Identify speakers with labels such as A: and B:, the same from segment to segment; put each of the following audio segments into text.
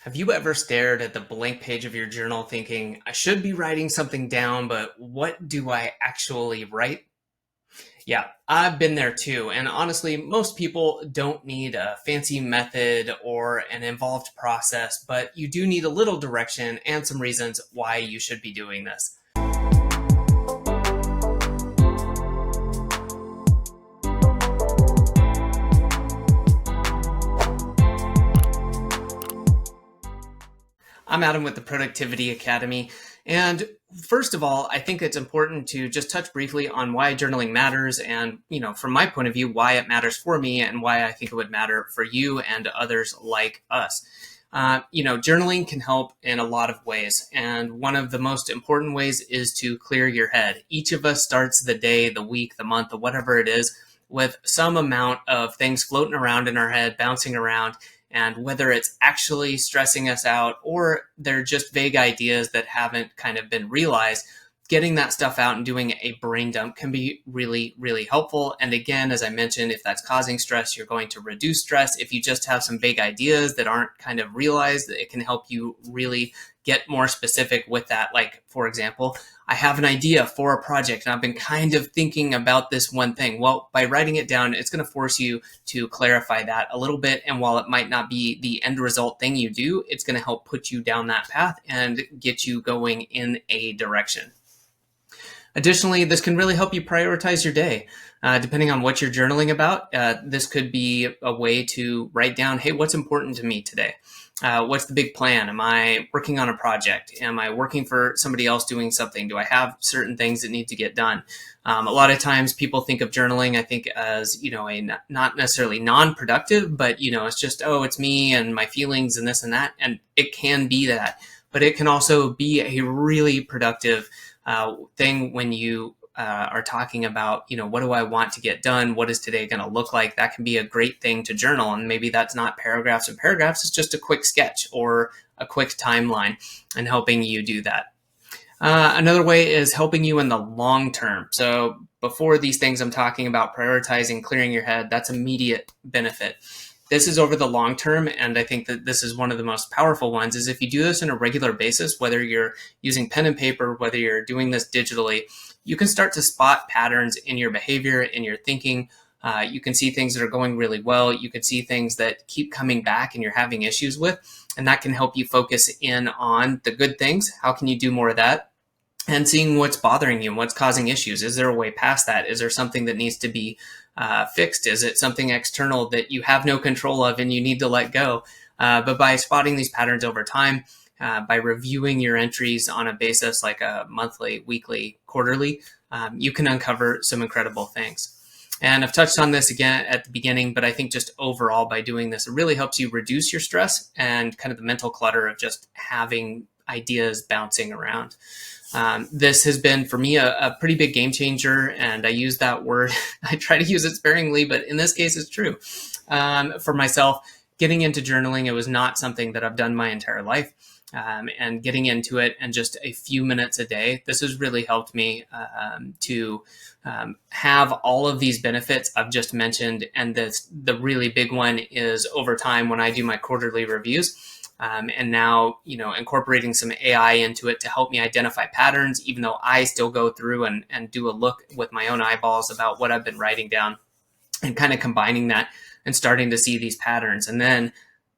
A: Have you ever stared at the blank page of your journal thinking, I should be writing something down, but what do I actually write? Yeah, I've been there too. And honestly, most people don't need a fancy method or an involved process, but you do need a little direction and some reasons why you should be doing this. I'm Adam with the Productivity Academy. And first of all, I think it's important to just touch briefly on why journaling matters and, from my point of view, why it matters for me and why I think it would matter for you and others like us. Journaling can help in a lot of ways. And one of the most important ways is to clear your head. Each of us starts the day, the week, the month, or whatever it is, with some amount of things floating around in our head, bouncing around. And whether it's actually stressing us out or they're just vague ideas that haven't kind of been realized, getting that stuff out and doing a brain dump can be really, really helpful. And again, as I mentioned, if that's causing stress, you're going to reduce stress. If you just have some vague ideas that aren't kind of realized, it can help you really get more specific with that. Like, for example, I have an idea for a project and I've been kind of thinking about this one thing. Well, by writing it down, it's going to force you to clarify that a little bit. And while it might not be the end result thing you do, it's going to help put you down that path and get you going in a direction. Additionally, this can really help you prioritize your day. Depending on what you're journaling about, this could be a way to write down, hey, what's important to me today? What's the big plan? Am I working on a project? Am I working for somebody else doing something? Do I have certain things that need to get done? A lot of times people think of journaling, I think, as, not necessarily non-productive, but, it's just, oh, it's me and my feelings and this and that. And it can be that, but it can also be a really productive thing when you are talking about, what do I want to get done? What is today going to look like? That can be a great thing to journal. And maybe that's not paragraphs and paragraphs. It's just a quick sketch or a quick timeline and helping you do that. Another way is helping you in the long term. So before these things I'm talking about, prioritizing, clearing your head, that's immediate benefit. This is over the long term, and I think that this is one of the most powerful ones, is if you do this on a regular basis, whether you're using pen and paper, whether you're doing this digitally, you can start to spot patterns in your behavior, in your thinking. You can see things that are going really well. You can see things that keep coming back and you're having issues with, and that can help you focus in on the good things. How can you do more of that? And seeing what's bothering you and what's causing issues. Is there a way past that? Is there something that needs to be fixed? Is it something external that you have no control of and you need to let go? But by spotting these patterns over time, by reviewing your entries on a basis like a monthly, weekly, quarterly, you can uncover some incredible things. And I've touched on this again at the beginning, but I think just overall by doing this, it really helps you reduce your stress and kind of the mental clutter of just having ideas bouncing around. This has been for me a pretty big game changer, and I use that word. I try to use it sparingly, but in this case, it's true. For myself, getting into journaling, it was not something that I've done my entire life. And getting into it and just a few minutes a day, this has really helped me to have all of these benefits I've just mentioned. And the really big one is over time when I do my quarterly reviews. And now, incorporating some AI into it to help me identify patterns, even though I still go through and do a look with my own eyeballs about what I've been writing down and kind of combining that and starting to see these patterns. And then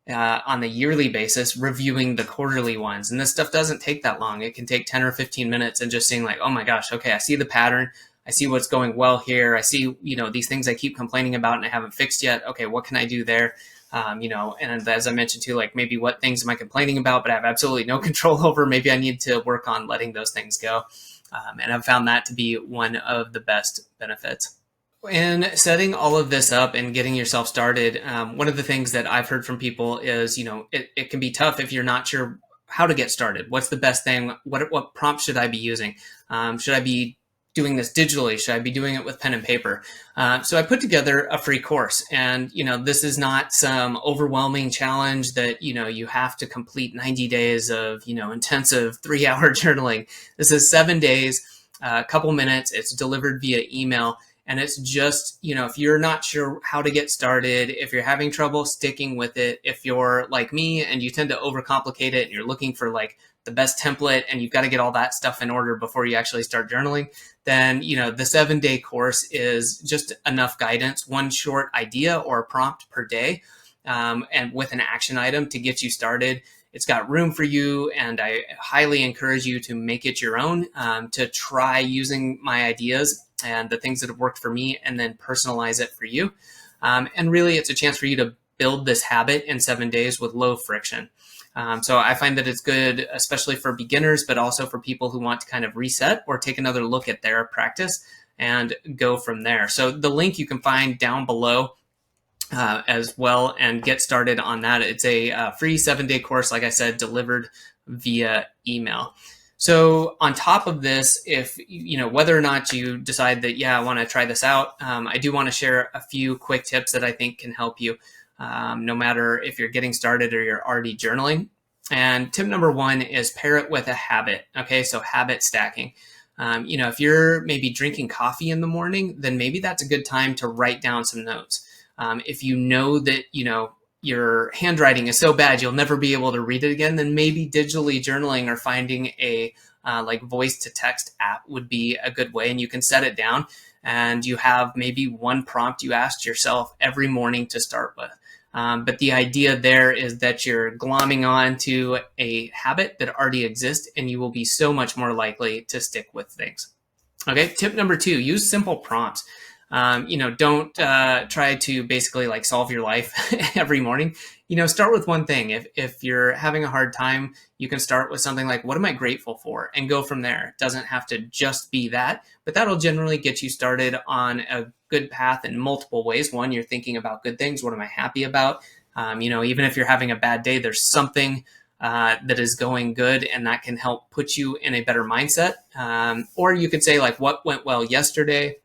A: on the yearly basis, reviewing the quarterly ones. And this stuff doesn't take that long. It can take 10 or 15 minutes and just seeing like, oh my gosh, okay, I see the pattern. I see what's going well here. I see, these things I keep complaining about and I haven't fixed yet. Okay, what can I do there? And as I mentioned too, like maybe what things am I complaining about, but I have absolutely no control over. Maybe I need to work on letting those things go. And I've found that to be one of the best benefits. And setting all of this up and getting yourself started, one of the things that I've heard from people is, it can be tough if you're not sure how to get started. What's the best thing? What prompt should I be using? Should I be doing this digitally? Should I be doing it with pen and paper? So I put together a free course, and this is not some overwhelming challenge that you have to complete 90 days of intensive 3-hour journaling. This is 7 days, a couple minutes. It's delivered via email, And it's just, if you're not sure how to get started, if you're having trouble sticking with it, if you're like me and you tend to overcomplicate it and you're looking for like the best template and you've got to get all that stuff in order before you actually start journaling, then, the 7-day course is just enough guidance, one short idea or prompt per day, and with an action item to get you started. It's got room for you, and I highly encourage you to make it your own, to try using my ideas and the things that have worked for me and then personalize it for you. And really, it's a chance for you to build this habit in 7 days with low friction. So I find that it's good, especially for beginners, but also for people who want to kind of reset or take another look at their practice and go from there. So the link you can find down below as well, and get started on that. It's a free 7-day course, like I said, delivered via email. So on top of this, if whether or not you decide that, I want to try this out, I do want to share a few quick tips that I think can help you, no matter if you're getting started or you're already journaling. And tip number 1 is pair it with a habit. Okay, so habit stacking. If you're maybe drinking coffee in the morning, then maybe that's a good time to write down some notes. If you know that, your handwriting is so bad you'll never be able to read it again, then maybe digitally journaling or finding a like voice to text app would be a good way. And you can set it down and you have maybe one prompt you asked yourself every morning to start with. But the idea there is that you're glomming on to a habit that already exists, and you will be so much more likely to stick with things. Okay, tip number 2, use simple prompts. Don't try to basically like solve your life every morning. Start with one thing. If you're having a hard time, you can start with something like, what am I grateful for? And go from there. It doesn't have to just be that, but that'll generally get you started on a good path in multiple ways. One, you're thinking about good things. What am I happy about? Even if you're having a bad day, there's something that is going good, and that can help put you in a better mindset. Or you could say like, what went well yesterday?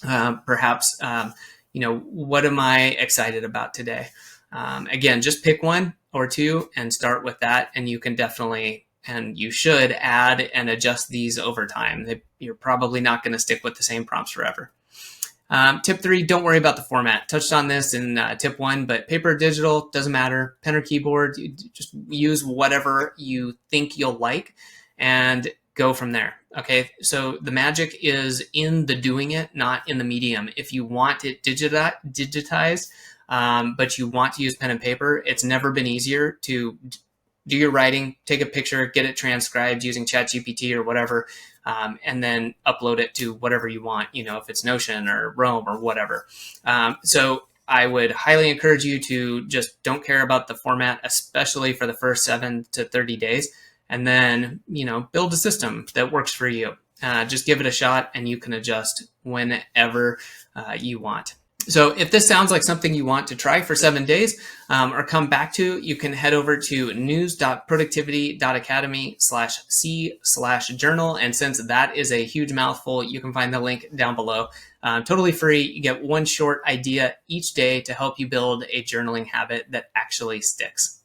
A: Perhaps, what am I excited about today? Again, just pick one or two and start with that. And you can definitely, and you should add and adjust these over time. You're probably not going to stick with the same prompts forever. Tip 3, don't worry about the format. Touched on this in tip 1, but paper or digital, doesn't matter. Pen or keyboard, you just use whatever you think you'll like and go from there. Okay, so the magic is in the doing it, not in the medium. If you want it digitized, but you want to use pen and paper, it's never been easier to do your writing, take a picture, get it transcribed using ChatGPT or whatever, and then upload it to whatever you want, if it's Notion or Roam or whatever. So I would highly encourage you to just don't care about the format, especially for the first 7 to 30 days. And then, build a system that works for you. Just give it a shot, and you can adjust whenever you want. So if this sounds like something you want to try for 7 days or come back to, you can head over to news.productivity.academy/c/journal. And since that is a huge mouthful, you can find the link down below. Totally free. You get one short idea each day to help you build a journaling habit that actually sticks.